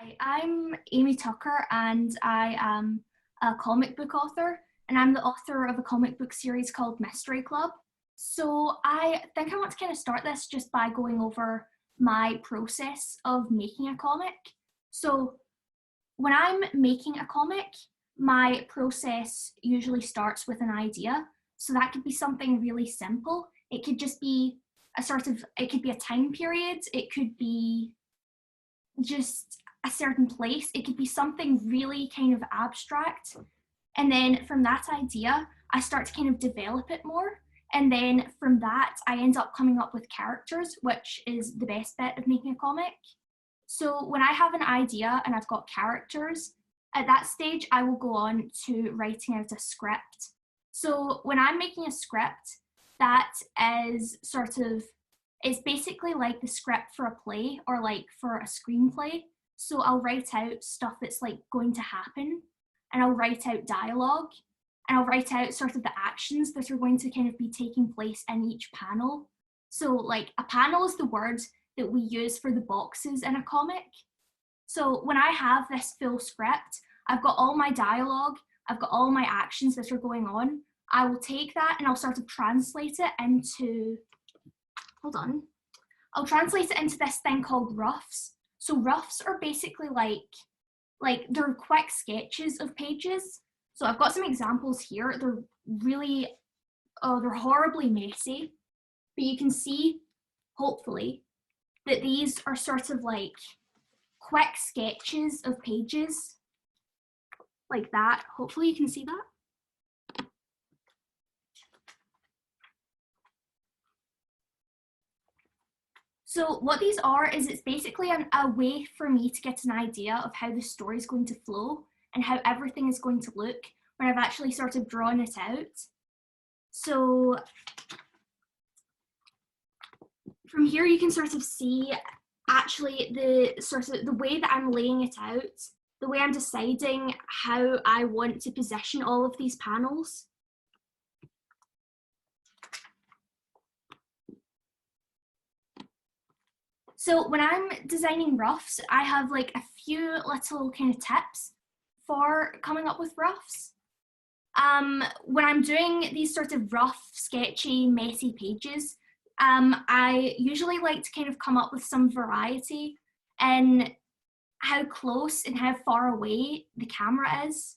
Hi, I'm Amy Tucker and I am a comic book author and I'm the author of a comic book series called Mystery Club. So I think I want to kind of start this just by going over my process of making a comic. So when I'm making a comic, my process usually starts with an idea. So that could be something really simple. It could just be it could be a time period, it could be just a certain place. It could be something really kind of abstract. And then from that idea, I start to kind of develop it more. And then from that, I end up coming up with characters, which is the best bit of making a comic. So when I have an idea and I've got characters, at that stage, I will go on to writing out a script. So when I'm making a script, that is it's basically like the script for a play or like for a screenplay. So I'll write out stuff that's like going to happen and I'll write out dialogue and I'll write out sort of the actions that are going to kind of be taking place in each panel. So like a panel is the word that we use for the boxes in a comic. So when I have this full script, I've got all my dialogue, I've got all my actions that are going on. I will take that and I'll sort of translate it into, hold on, I'll translate it into this thing called roughs. So roughs are basically like they're quick sketches of pages. So I've got some examples here. They're really, oh, they're horribly messy, but you can see, hopefully, that these are sort of like quick sketches of pages like that. Hopefully you can see that. So what these are is it's basically a way for me to get an idea of how the story is going to flow and how everything is going to look when I've actually sort of drawn it out. So from here you can sort of see actually the way that I'm laying it out, the way I'm deciding how I want to position all of these panels. So when I'm designing roughs, I have like a few little kind of tips for coming up with roughs. When I'm doing these sort of rough, sketchy, messy pages, I usually like to kind of come up with some variety in how close and how far away the camera is.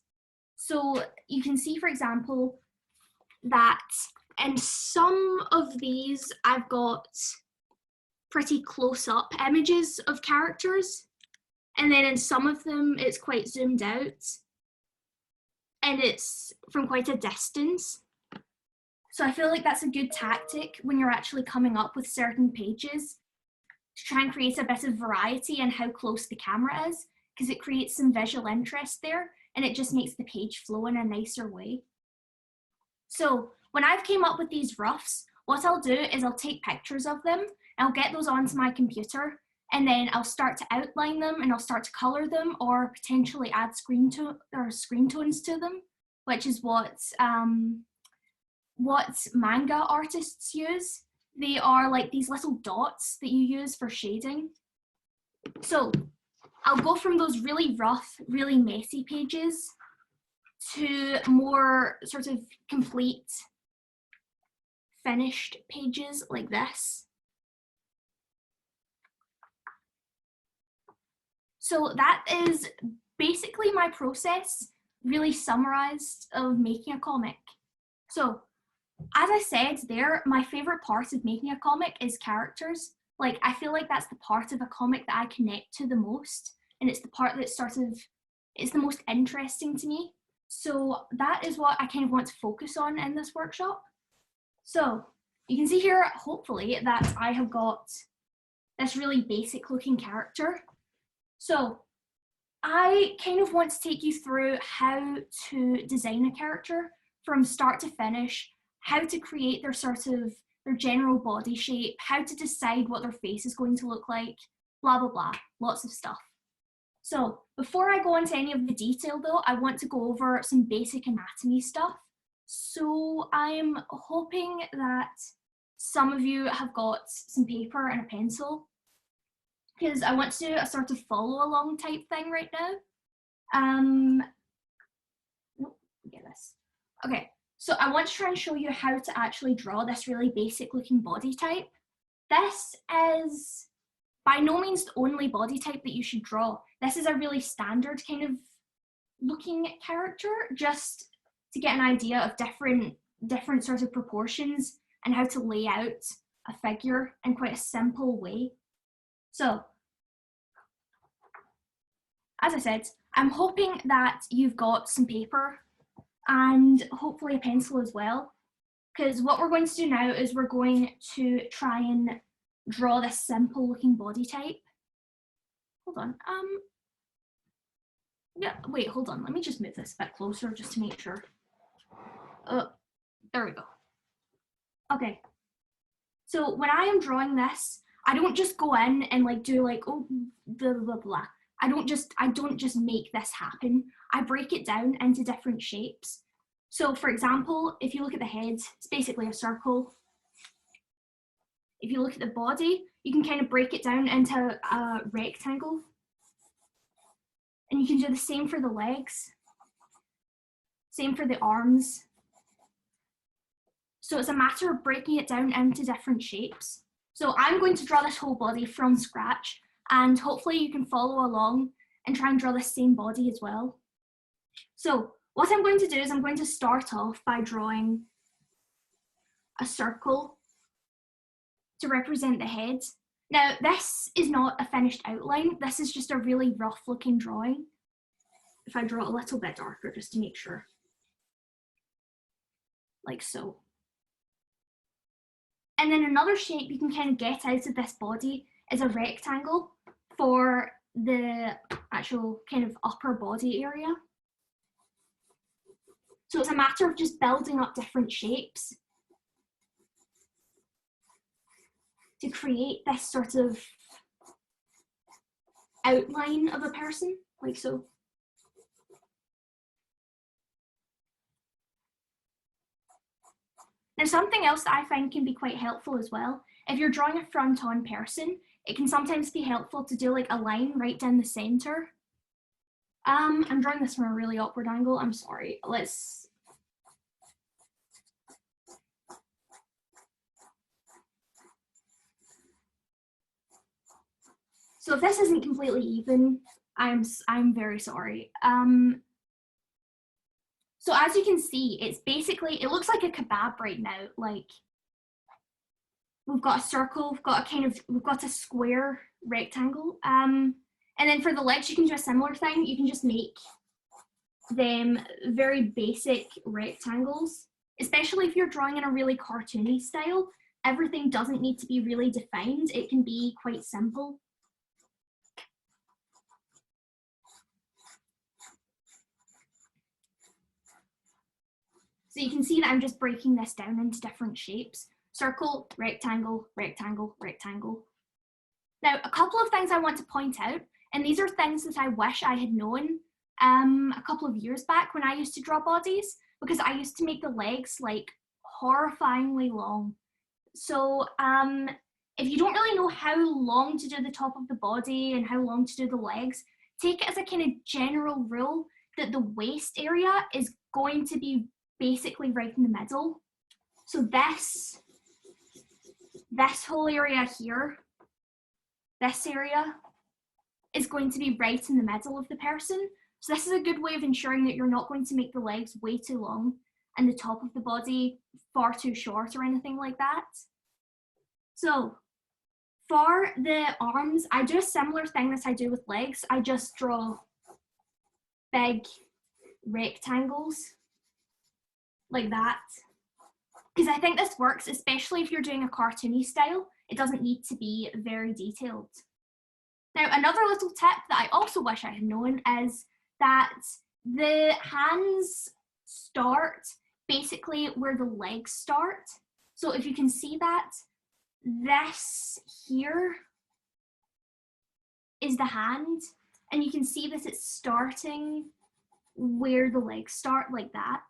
So you can see, for example, that in some of these, I've got pretty close-up images of characters, and then in some of them, it's quite zoomed out, and it's from quite a distance. So I feel like that's a good tactic when you're actually coming up with certain pages to try and create a bit of variety in how close the camera is, because it creates some visual interest there and it just makes the page flow in a nicer way. So when I've came up with these roughs, what I'll do is I'll take pictures of them, I'll get those onto my computer, and then I'll start to outline them and I'll start to color them or potentially add screen tones to them, which is what manga artists use. They are like these little dots that you use for shading. So I'll go from those really rough, really messy pages to more sort of complete, finished pages like this. So that is basically my process, really summarized, of making a comic. So as I said there, my favorite part of making a comic is characters. Like, I feel like that's the part of a comic that I connect to the most, and it's the part that's it's the most interesting to me. So that is what I kind of want to focus on in this workshop. So you can see here, hopefully, that I have got this really basic looking character. So I kind of want to take you through how to design a character from start to finish, how to create their general body shape, how to decide what their face is going to look like, blah, blah, blah, lots of stuff. So before I go into any of the detail though, I want to go over some basic anatomy stuff. So I'm hoping that some of you have got some paper and a pencil, because I want to do a sort of follow along type thing right now. Get this. Okay, so I want to try and show you how to actually draw this really basic looking body type. This is by no means the only body type that you should draw. This is a really standard kind of looking character, just to get an idea of different sorts of proportions and how to lay out a figure in quite a simple way. So, as I said, I'm hoping that you've got some paper and hopefully a pencil as well, because what we're going to do now is we're going to try and draw this simple looking body type. Hold on, yeah, wait, hold on, let me just move this a bit closer just to make sure. There we go. Okay, so when I am drawing this, I don't just go in and like do like, oh, blah, blah, blah. I don't just make this happen. I break it down into different shapes. So for example, if you look at the head, it's basically a circle. If you look at the body, you can kind of break it down into a rectangle. And you can do the same for the legs, same for the arms. So it's a matter of breaking it down into different shapes. So I'm going to draw this whole body from scratch, and hopefully you can follow along and try and draw the same body as well. So what I'm going to do is I'm going to start off by drawing a circle to represent the head. Now, this is not a finished outline. This is just a really rough looking drawing. If I draw a little bit darker just to make sure. Like so. And then another shape you can kind of get out of this body is a rectangle for the actual kind of upper body area. So it's a matter of just building up different shapes to create this sort of outline of a person, like so. Now, something else that I find can be quite helpful as well, if you're drawing a front-on person, it can sometimes be helpful to do like a line right down the center. I'm drawing this from a really awkward angle, I'm sorry. So if this isn't completely even, I'm very sorry. So as you can see, it's basically, it looks like a kebab right now. Like we've got a circle, we've got a square rectangle. And then for the legs, you can do a similar thing. You can just make them very basic rectangles, especially if you're drawing in a really cartoony style. Everything doesn't need to be really defined. It can be quite simple. So you can see that I'm just breaking this down into different shapes. Circle, rectangle, rectangle, rectangle. Now, a couple of things I want to point out, and these are things that I wish I had known a couple of years back when I used to draw bodies, because I used to make the legs like horrifyingly long. So if you don't really know how long to do the top of the body and how long to do the legs, take it as a kind of general rule that the waist area is going to be basically right in the middle. So this whole area here, this area is going to be right in the middle of the person. So this is a good way of ensuring that you're not going to make the legs way too long and the top of the body far too short or anything like that. So for the arms, I do a similar thing that I do with legs. I just draw big rectangles like that, because I think this works, especially if you're doing a cartoony style. It doesn't need to be very detailed. Now, another little tip that I also wish I had known is that the hands start basically where the legs start. So if you can see that, this here is the hand, and you can see that it's starting where the legs start, like that.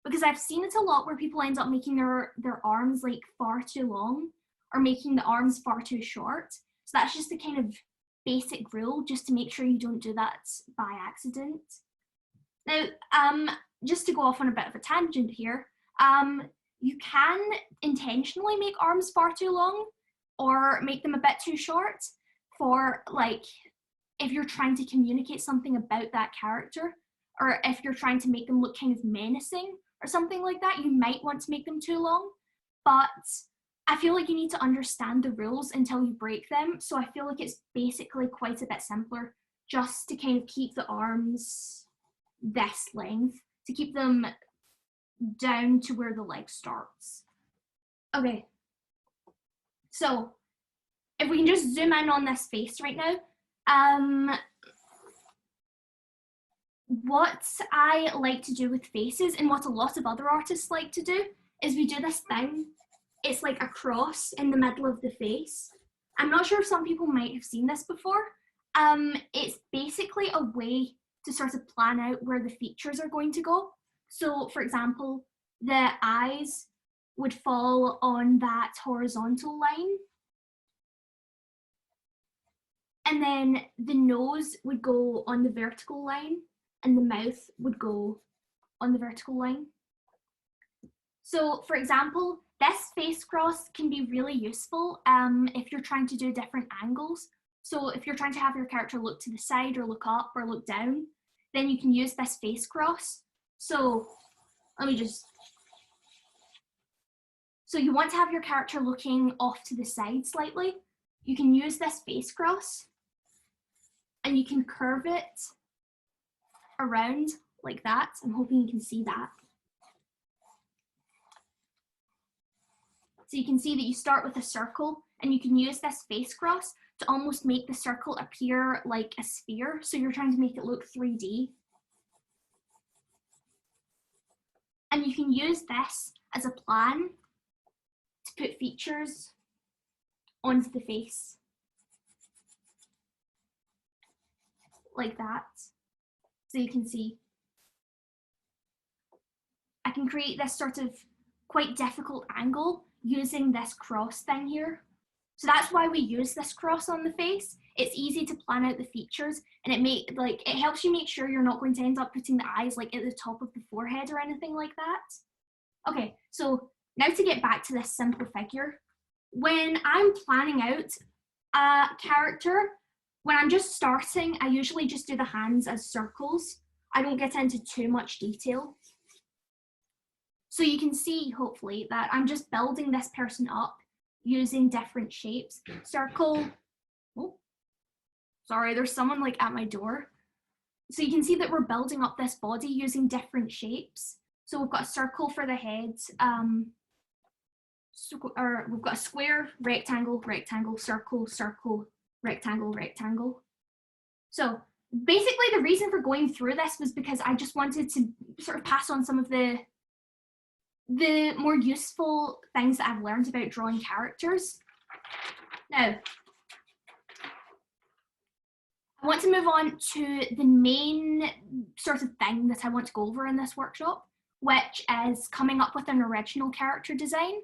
Because I've seen it a lot where people end up making their arms like far too long or making the arms far too short. So that's just to kind of basic rule just to make sure you don't do that by accident. Now, just to go off on a bit of a tangent here, you can intentionally make arms far too long or make them a bit too short for, like, if you're trying to communicate something about that character, or if you're trying to make them look kind of menacing or something like that, you might want to make them too long. But I feel like you need to understand the rules until you break them. So I feel like it's basically quite a bit simpler just to kind of keep the arms this length, to keep them down to where the leg starts. Okay, so if we can just zoom in on this face right now, what I like to do with faces, and what a lot of other artists like to do, is we do this thing. It's like a cross in the middle of the face. I'm not sure if some people might have seen this before. It's basically a way to sort of plan out where the features are going to go. So, for example, the eyes would fall on that horizontal line. And then the nose would go on the vertical line, and the mouth would go on the vertical line. So, for example, this face cross can be really useful if you're trying to do different angles. So if you're trying to have your character look to the side or look up or look down, then you can use this face cross. So let me just, so you want to have your character looking off to the side slightly. You can use this face cross and you can curve it around like that. I'm hoping you can see that. So you can see that you start with a circle and you can use this face cross to almost make the circle appear like a sphere. So you're trying to make it look 3D. And you can use this as a plan to put features onto the face. Like that. So you can see. I can create this sort of quite difficult angle using this cross thing here. So that's why we use this cross on the face. It's easy to plan out the features, and it helps you make sure you're not going to end up putting the eyes like at the top of the forehead or anything like that. Okay, so now to get back to this simple figure. When I'm planning out a character, when I'm just starting, I usually just do the hands as circles. I don't get into too much detail. So you can see, hopefully, that I'm just building this person up using different shapes. Circle. Oh, sorry, there's someone like at my door. So you can see that we're building up this body using different shapes. So we've got a circle for the head. We've got a square, rectangle, rectangle, circle, circle, rectangle, rectangle. So basically the reason for going through this was because I just wanted to sort of pass on some of the more useful things that I've learned about drawing characters. Now, I want to move on to the main sort of thing that I want to go over in this workshop, which is coming up with an original character design.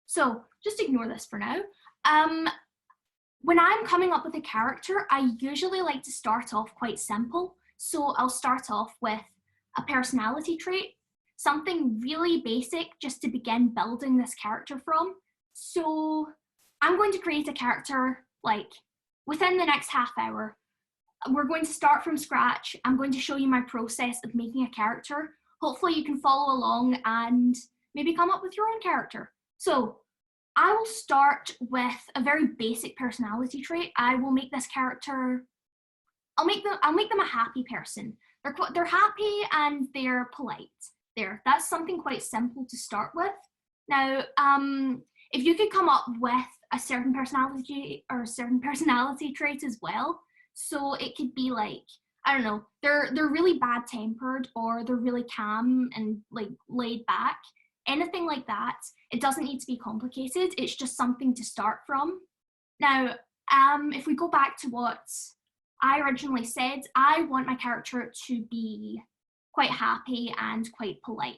So just ignore this for now. When I'm coming up with a character, I usually like to start off quite simple. So I'll start off with a personality trait, something really basic just to begin building this character from. So I'm going to create a character like within the next half hour. We're going to start from scratch. I'm going to show you my process of making a character. Hopefully you can follow along and maybe come up with your own character. So I will start with a very basic personality trait. I will make this character, I'll make them a happy person. They're happy and they're polite. That's something quite simple to start with. Now, if you could come up with a certain personality or a certain personality trait as well, so it could be like, I don't know, they're really bad tempered, or they're really calm and like laid back, anything like that. It doesn't need to be complicated. It's just something to start from. Now, if we go back to what I originally said, I want my character to be quite happy and quite polite.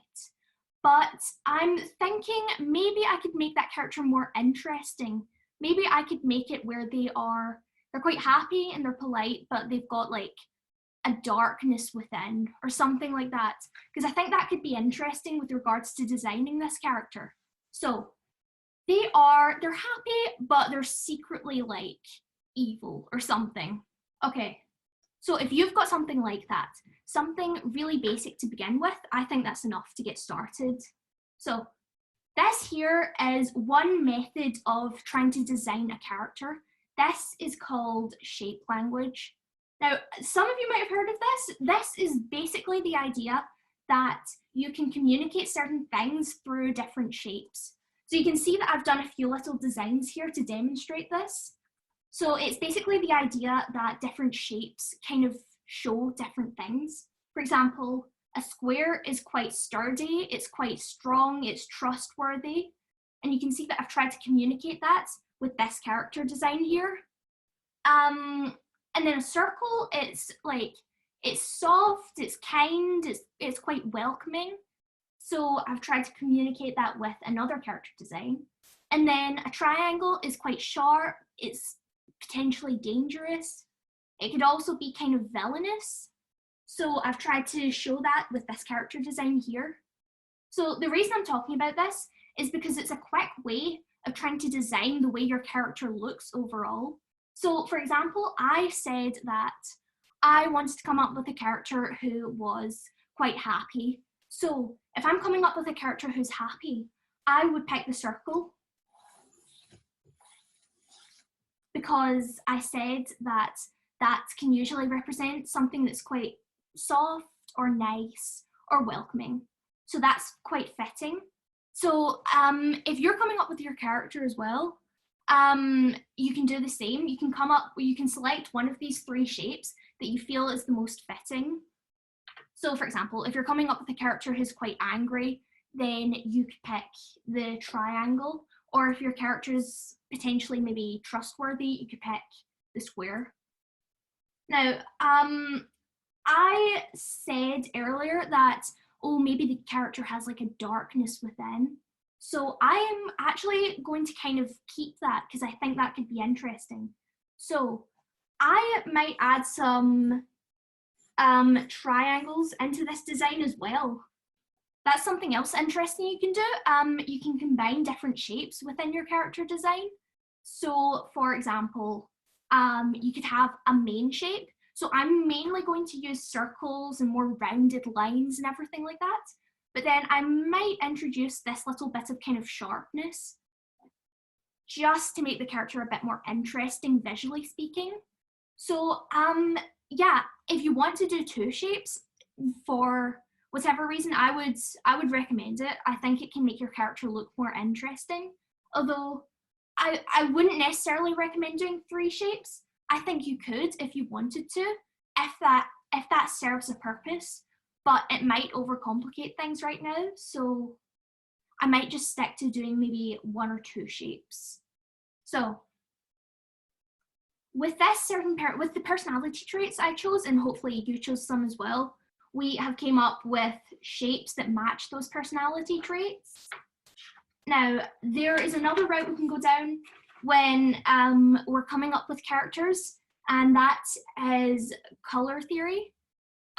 But I'm thinking maybe I could make that character more interesting. Maybe I could make it where they are they're quite happy and they're polite, but they've got like a darkness within or something like that. Because I think that could be interesting with regards to designing this character. So they're happy, but they're secretly like evil or something. Okay, so if you've got something like that, something really basic to begin with, I think that's enough to get started. So this here is one method of trying to design a character. This is called shape language. Now, some of you might have heard of this. This is basically the idea that you can communicate certain things through different shapes. So you can see that I've done a few little designs here to demonstrate this. So it's basically the idea that different shapes kind of show different things. For example, a square is quite sturdy, it's quite strong, it's trustworthy. And you can see that I've tried to communicate that with this character design here. And then a circle, it's soft, it's kind, it's quite welcoming. So I've tried to communicate that with another character design. And then a triangle is quite sharp, it's potentially dangerous. It could also be kind of villainous. So I've tried to show that with this character design here. So the reason I'm talking about this is because it's a quick way of trying to design the way your character looks overall. So for example, I said that I wanted to come up with a character who was quite happy. So if I'm coming up with a character who's happy, I would pick the circle, because I said that that can usually represent something that's quite soft or nice or welcoming. So that's quite fitting. So if you're coming up with your character as well, you can do the same. You can select one of these three shapes that you feel is the most fitting. So for example, if you're coming up with a character who's quite angry, then you could pick the triangle. Or if your character's potentially maybe trustworthy, you could pick the square. Now, I said earlier that, oh, maybe the character has like a darkness within. So I'm actually going to kind of keep that because I think that could be interesting. So I might add some triangles into this design as well. That's something else interesting you can do. You can combine different shapes within your character design. So for example, you could have a main shape. So I'm mainly going to use circles and more rounded lines and everything like that. But then I might introduce this little bit of kind of sharpness just to make the character a bit more interesting visually speaking. So yeah, if you want to do two shapes for whatever reason, I would recommend it. I think it can make your character look more interesting. Although I wouldn't necessarily recommend doing three shapes. I think you could if you wanted to, if that serves a purpose, but it might overcomplicate things right now. So I might just stick to doing maybe one or two shapes. So with with the personality traits I chose, and hopefully you chose some as well, we have came up with shapes that match those personality traits. Now, there is another route we can go down when we're coming up with characters, and that is color theory.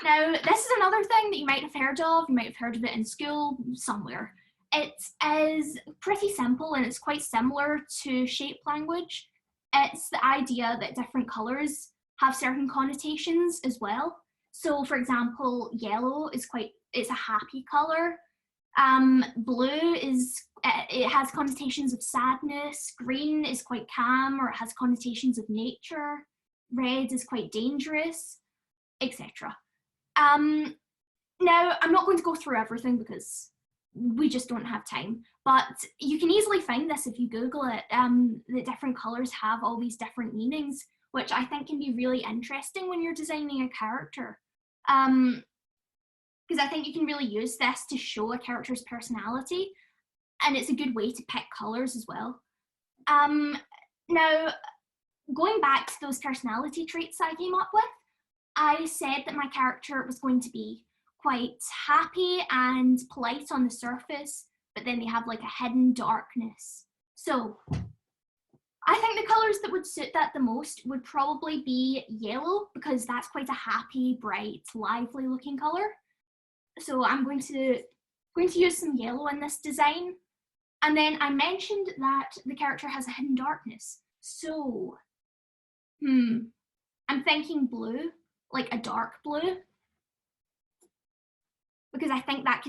Now, this is another thing that you might have heard of. You might have heard of it in school somewhere. It is pretty simple and it's quite similar to shape language. It's the idea that different colors have certain connotations as well. So for example, yellow it's a happy color. Blue it has connotations of sadness. Green is quite calm, or it has connotations of nature. Red is quite dangerous, etc. Now, I'm not going to go through everything because we just don't have time, but you can easily find this if you Google it, that different colors have all these different meanings, which I think can be really interesting when you're designing a character. Because I think you can really use this to show a character's personality, and it's a good way to pick colors as well. Now, going back to those personality traits I came up with, I said that my character was going to be quite happy and polite on the surface, but then they have like a hidden darkness. So I think the colours that would suit that the most would probably be yellow, because that's quite a happy, bright, lively looking colour. So I'm going to use some yellow in this design. And then I mentioned that the character has a hidden darkness. So, I'm thinking blue, like a dark blue, because I think that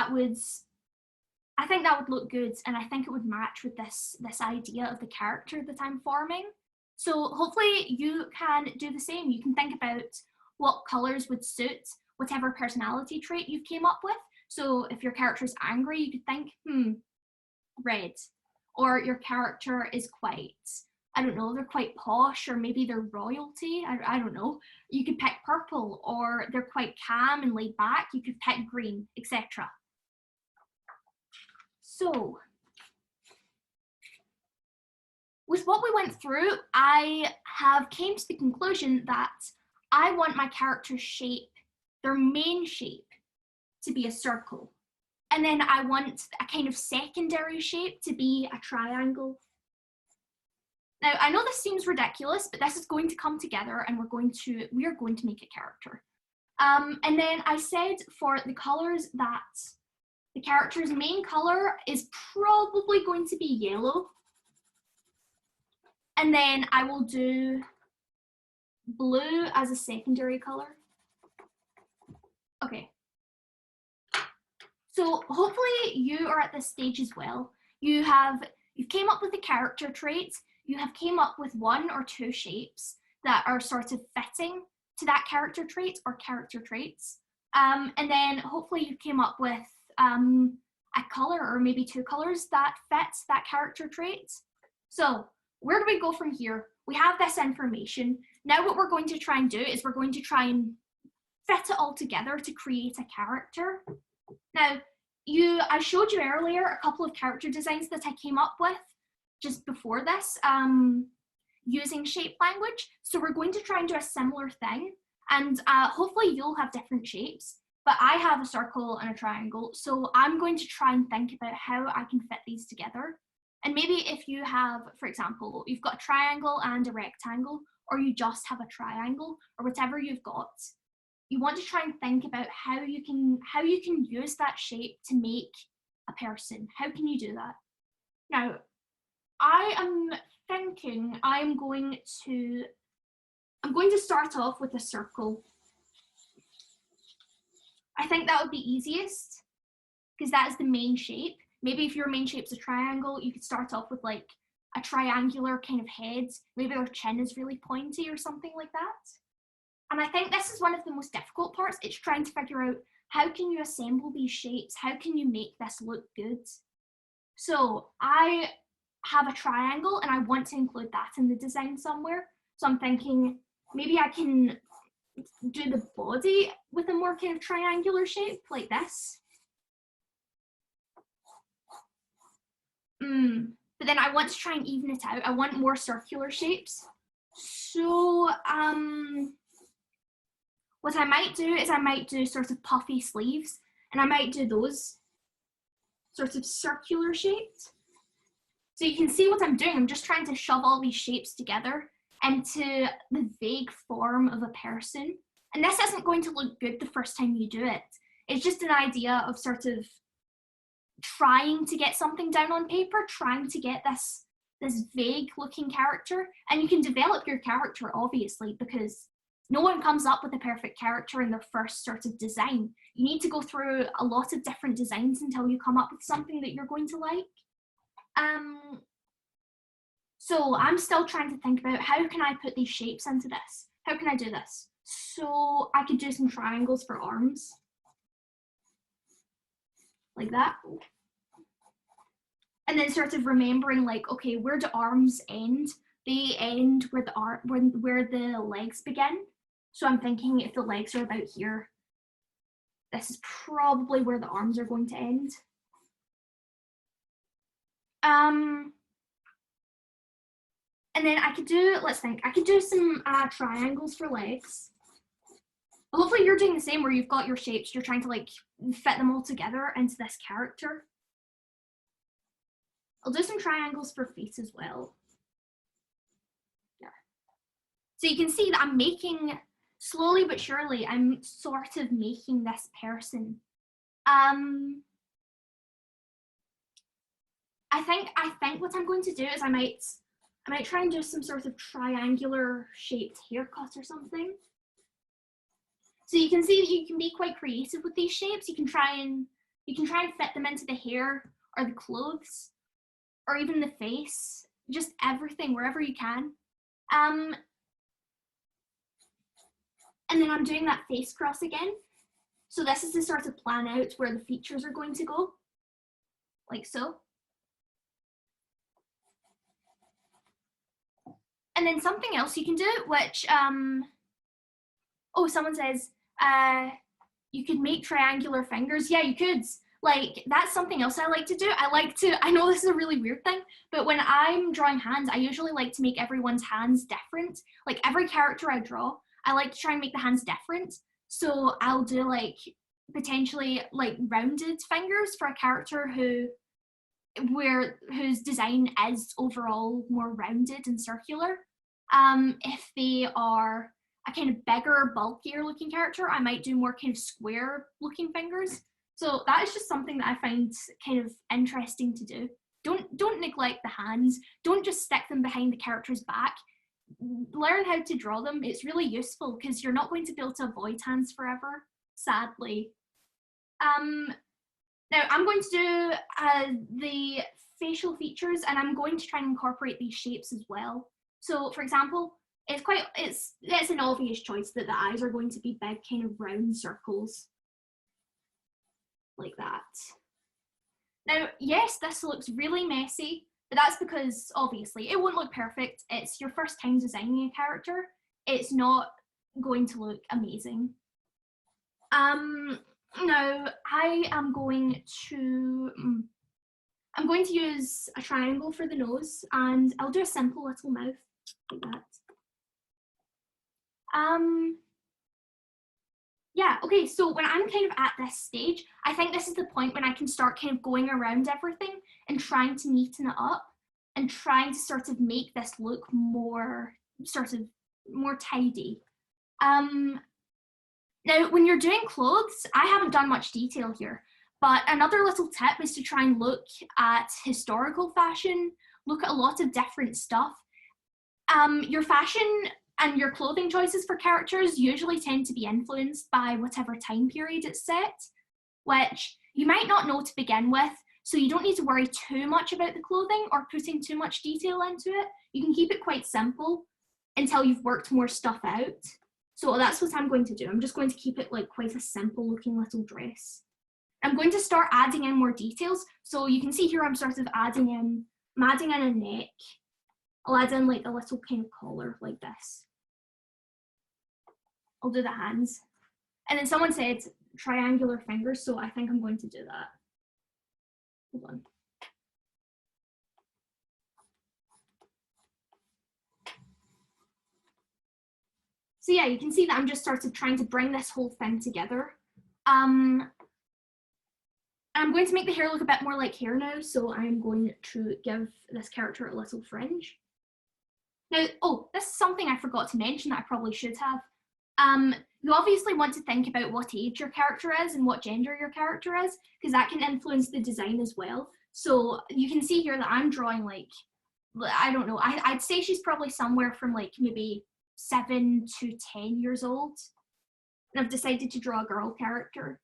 would look good, and I think it would match with this idea of the character that I'm forming. So hopefully you can do the same. You can think about what colors would suit whatever personality trait you came up with. So if your character is angry, you could think, red. Or your character is quite, I don't know, they're quite posh, or maybe they're royalty, I don't know. You could pick purple, or they're quite calm and laid back, you could pick green, etc. So, with what we went through, I have came to the conclusion that I want my character's shape, their main shape, to be a circle. And then I want a kind of secondary shape to be a triangle. Now, I know this seems ridiculous, but this is going to come together, and we are going to make a character. And then I said for the colors that the character's main color is probably going to be yellow. And then I will do blue as a secondary color. Okay. So hopefully you are at this stage as well. You've came up with the character traits. You have came up with one or two shapes that are sort of fitting to that character trait or character traits. And then hopefully you came up with a color or maybe two colors that fits that character trait. So where do we go from here? We have this information. Now what we're going to try and do is we're going to try and fit it all together to create a character. Now, I showed you earlier a couple of character designs that I came up with just before this, using shape language. So we're going to try and do a similar thing, and hopefully you'll have different shapes, but I have a circle and a triangle, so I'm going to try and think about how I can fit these together. And maybe if you have, for example, you've got a triangle and a rectangle, or you just have a triangle, or whatever you've got, you want to try and think about how you can use that shape to make a person. How can you do that? Now, I am thinking I'm going to start off with a circle. I think that would be easiest because that is the main shape. Maybe if your main shape's a triangle, you could start off with like a triangular kind of head. Maybe their chin is really pointy or something like that. And I think this is one of the most difficult parts. It's trying to figure out how can you assemble these shapes? How can you make this look good? So I have a triangle and I want to include that in the design somewhere. So I'm thinking maybe I can do the body with a more kind of triangular shape like this. But then I want to try and even it out. I want more circular shapes. So what I might do is I might do sort of puffy sleeves, and I might do those sort of circular shaped. So you can see what I'm doing. I'm just trying to shove all these shapes together into the vague form of a person. And this isn't going to look good the first time you do it. It's just an idea of sort of trying to get something down on paper, trying to get this vague looking character. And you can develop your character, obviously, because no one comes up with a perfect character in their first sort of design. You need to go through a lot of different designs until you come up with something that you're going to like. So I'm still trying to think about how can I put these shapes into this? How can I do this? So I could do some triangles for arms. Like that. And then sort of remembering like, okay, where do arms end? They end where the legs begin. So I'm thinking if the legs are about here, this is probably where the arms are going to end. And then I could do, let's think, I could do some triangles for legs. Hopefully you're doing the same where you've got your shapes, you're trying to like fit them all together into this character. I'll do some triangles for feet as well. So you can see that I'm making, slowly but surely, I'm sort of making this person. I think what I'm going to do is I might try and do some sort of triangular shaped haircut or something. So you can see that you can be quite creative with these shapes. You can try and fit them into the hair or the clothes or even the face, just everything, wherever you can. And then I'm doing that face cross again. So this is to sort of plan out where the features are going to go, like so. And then something else you can do, which, oh, someone says, you could make triangular fingers. Yeah, you could. Like, that's something else I like to do. I know this is a really weird thing, but when I'm drawing hands, I usually like to make everyone's hands different. Like, every character I draw, I like to try and make the hands different. So I'll do, like, potentially, like, rounded fingers for a character whose design is overall more rounded and circular. If they are a kind of bigger, bulkier looking character, I might do more kind of square looking fingers. So that is just something that I find kind of interesting to do. Don't neglect the hands. Don't just stick them behind the character's back. Learn how to draw them. It's really useful because you're not going to be able to avoid hands forever, sadly. Now I'm going to do the facial features, and I'm going to try and incorporate these shapes as well. So for example, it's an obvious choice that the eyes are going to be big kind of round circles like that. Now, yes, this looks really messy, but that's because obviously it won't look perfect. It's your first time designing a character. It's not going to look amazing. Now I am going to use a triangle for the nose, and I'll do a simple little mouth like that. Yeah, okay, so when I'm kind of at this stage, I think this is the point when I can start kind of going around everything and trying to neaten it up and trying to sort of make this look more tidy. Now, when you're doing clothes, I haven't done much detail here, but another little tip is to try and look at historical fashion, look at a lot of different stuff. Your fashion and your clothing choices for characters usually tend to be influenced by whatever time period it's set, which you might not know to begin with, so you don't need to worry too much about the clothing or putting too much detail into it. You can keep it quite simple until you've worked more stuff out. So that's what I'm going to do. I'm just going to keep it like quite a simple looking little dress. I'm going to start adding in more details. So you can see here I'm sort of adding in a neck. I'll add in like a little kind of collar like this. I'll do the hands. And then someone said triangular fingers, so I think I'm going to do that. Hold on. So yeah, you can see that I'm just sort of trying to bring this whole thing together. I'm going to make the hair look a bit more like hair now, so I'm going to give this character a little fringe. Now, oh, this is something I forgot to mention that I probably should have. You obviously want to think about what age your character is and what gender your character is, because that can influence the design as well. So you can see here that I'm drawing like, I don't know, I'd say she's probably somewhere from like maybe 7 to 10 years old. And I've decided to draw a girl character.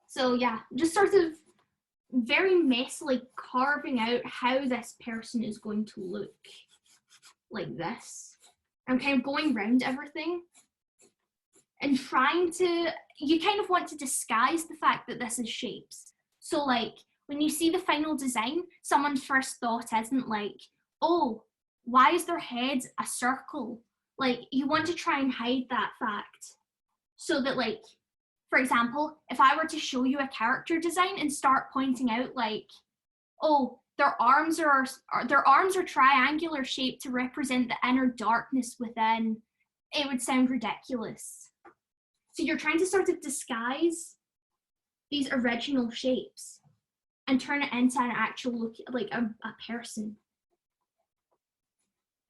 So yeah, just sort of very messily carving out how this person is going to look like this. I'm kind of going around everything and trying to, you kind of want to disguise the fact that this is shapes. So like when you see the final design, someone's first thought isn't like, oh, why is their head a circle? Like you want to try and hide that fact so that like, for example, if I were to show you a character design and start pointing out like, oh, their arms are triangular shaped to represent the inner darkness within, it would sound ridiculous. So you're trying to sort of disguise these original shapes. and turn it into an actual look, like a person.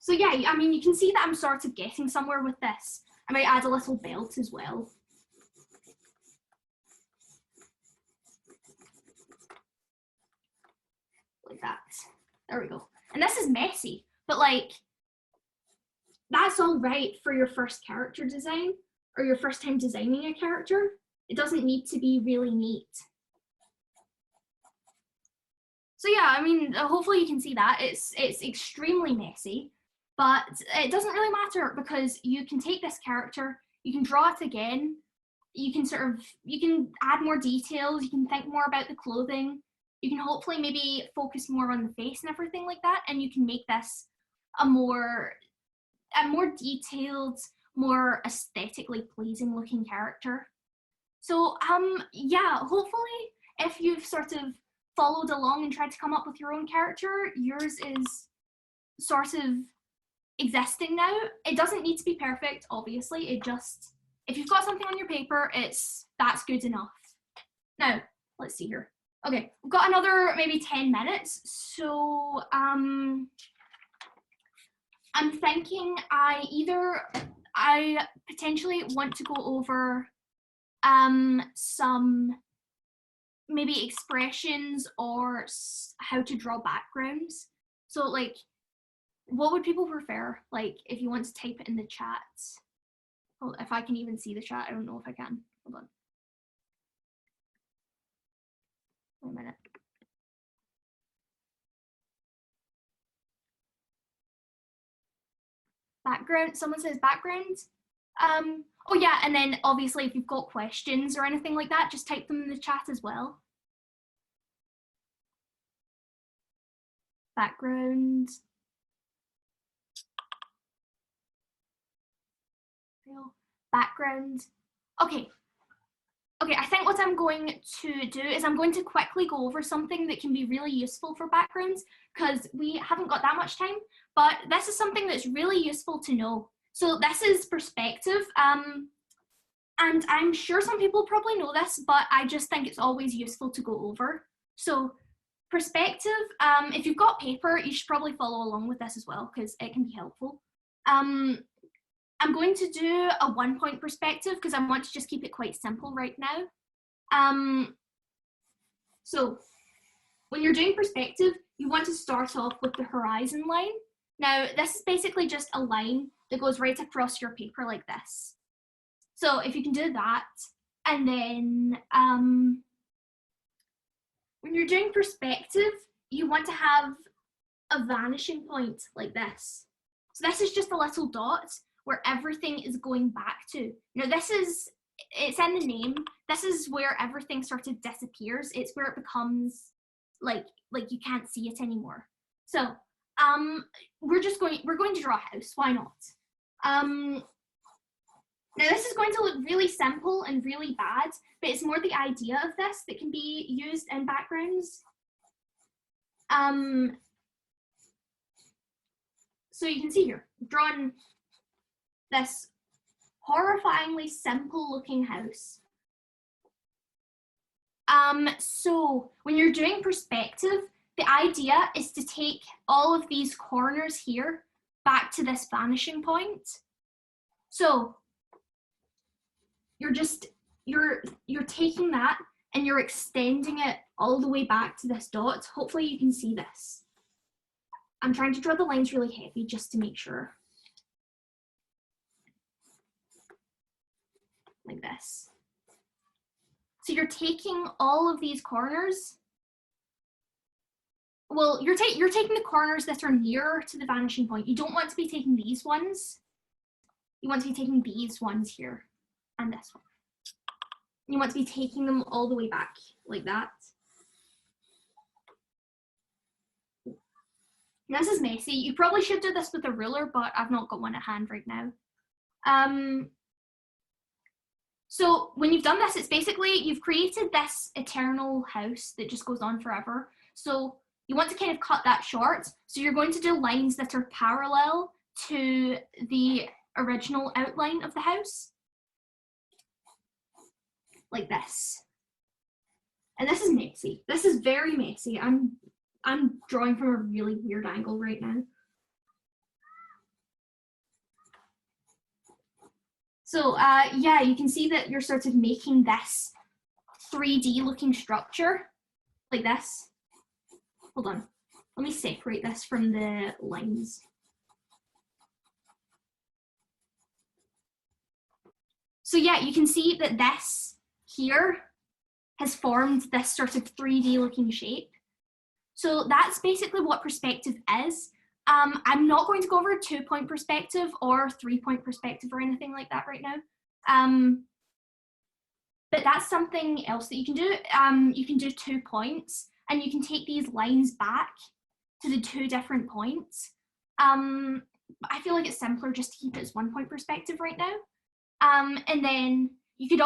So yeah, I mean, you can see that I'm sort of getting somewhere with this. I might add a little belt as well. Like that. There we go. And this is messy, but like, that's all right for your first character design or your first time designing a character. It doesn't need to be really neat. So yeah, I mean, hopefully you can see that. It's extremely messy, but it doesn't really matter because you can take this character, you can draw it again, you can add more details, you can think more about the clothing, you can hopefully maybe focus more on the face and everything like that, and you can make this a more detailed, more aesthetically pleasing looking character. So yeah, hopefully if you've sort of followed along and tried to come up with your own character, yours is sort of existing now. It doesn't need to be perfect, obviously. It just, if you've got something on your paper, that's good enough. Now, let's see here. Okay, we've got another maybe 10 minutes. So I'm thinking I potentially want to go over some maybe expressions or how to draw backgrounds. So like, what would people prefer? Like, if you want to type it in the chat. Well, if I can even see the chat, I don't know if I can. Hold on. Wait a minute. Background, someone says background. Oh yeah, and then obviously if you've got questions or anything like that, just type them in the chat as well. Background. Background. Okay, I think what I'm going to do is I'm going to quickly go over something that can be really useful for backgrounds because we haven't got that much time, but this is something that's really useful to know. So this is perspective, and I'm sure some people probably know this, but I just think it's always useful to go over. So perspective, if you've got paper, you should probably follow along with this as well because it can be helpful. I'm going to do a 1-point perspective because I want to just keep it quite simple right now. So when you're doing perspective, you want to start off with the horizon line. Now, this is basically just a line that goes right across your paper like this. So if you can do that, and then when you're doing perspective, you want to have a vanishing point like this. So this is just a little dot where everything is going back to. Now it's in the name, this is where everything sort of disappears. It's where it becomes like you can't see it anymore. So we're going to draw a house, why not? Now this is going to look really simple and really bad, but it's more the idea of this that can be used in backgrounds. So you can see here, I've drawn this horrifyingly simple looking house. So when you're doing perspective, the idea is to take all of these corners here back to this vanishing point. So you're taking that and you're extending it all the way back to this dot. Hopefully you can see this. I'm trying to draw the lines really heavy just to make sure. Like this. So you're taking all of these corners. Well, you're taking the corners that are nearer to the vanishing point. You don't want to be taking these ones. You want to be taking these ones here and this one. You want to be taking them all the way back like that. Now, this is messy. You probably should do this with a ruler, but I've not got one at hand right now. So when you've done this, it's basically, you've created this eternal house that just goes on forever. So you want to kind of cut that short. So you're going to do lines that are parallel to the original outline of the house. Like this. And this is messy. This is very messy. I'm drawing from a really weird angle right now. So yeah, you can see that you're sort of making this 3D looking structure like this. Hold on, let me separate this from the lines. So yeah, you can see that this here has formed this sort of 3D looking shape. So that's basically what perspective is. I'm not going to go over a 2-point perspective or 3-point perspective or anything like that right now. But that's something else that you can do. You can do 2 points, and you can take these lines back to the 2 different points. I feel like it's simpler just to keep it as 1-point perspective right now. And then you could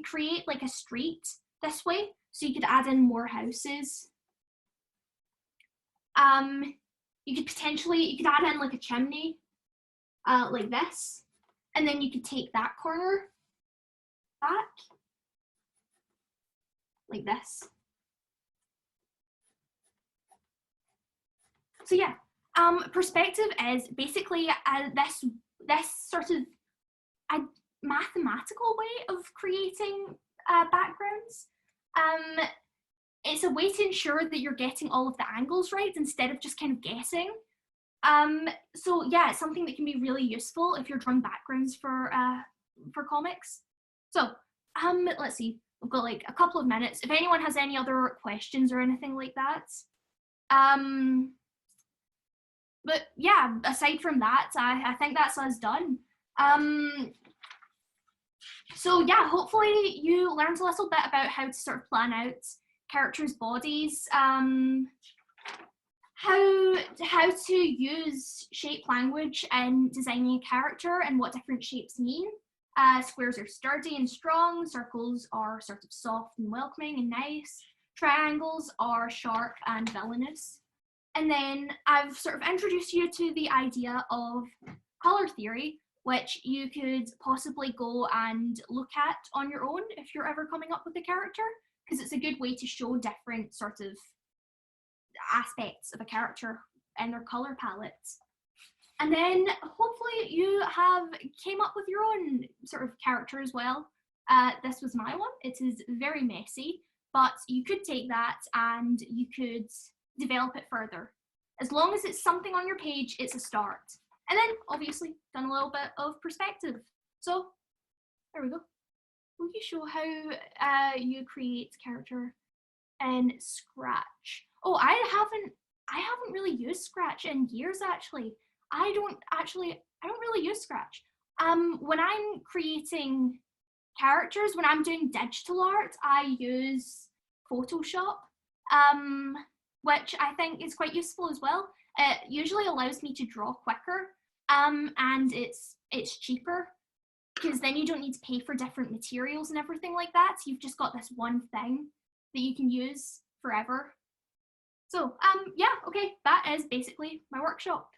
create like a street this way, so you could add in more houses. You could add in like a chimney, like this, and then you could take that corner back, like this. So yeah, perspective is basically this sort of a mathematical way of creating backgrounds. It's a way to ensure that you're getting all of the angles right instead of just kind of guessing. So yeah, it's something that can be really useful if you're drawing backgrounds for comics. So let's see, we've got like a couple of minutes. If anyone has any other questions or anything like that. But yeah, aside from that, I think that's us done. So yeah, hopefully you learned a little bit about how to sort of plan out characters' bodies, how to use shape language in designing a character and what different shapes mean. Squares are sturdy and strong, circles are sort of soft and welcoming and nice, triangles are sharp and villainous. And then I've sort of introduced you to the idea of color theory, which you could possibly go and look at on your own if you're ever coming up with a character, because it's a good way to show different sort of aspects of a character and their color palettes. And then hopefully you have came up with your own sort of character as well. This was my one. It is very messy, but you could take that and you could develop it further. As long as it's something on your page, it's a start. And then obviously done a little bit of perspective. So there we go. Will you show how you create character in Scratch? Oh, I haven't really used Scratch in years actually. I don't really use Scratch. When I'm creating characters, when I'm doing digital art, I use Photoshop, which I think is quite useful as well. It usually allows me to draw quicker, and it's cheaper, because then you don't need to pay for different materials and everything like that. So you've just got this one thing that you can use forever. So yeah, okay, that is basically my workshop.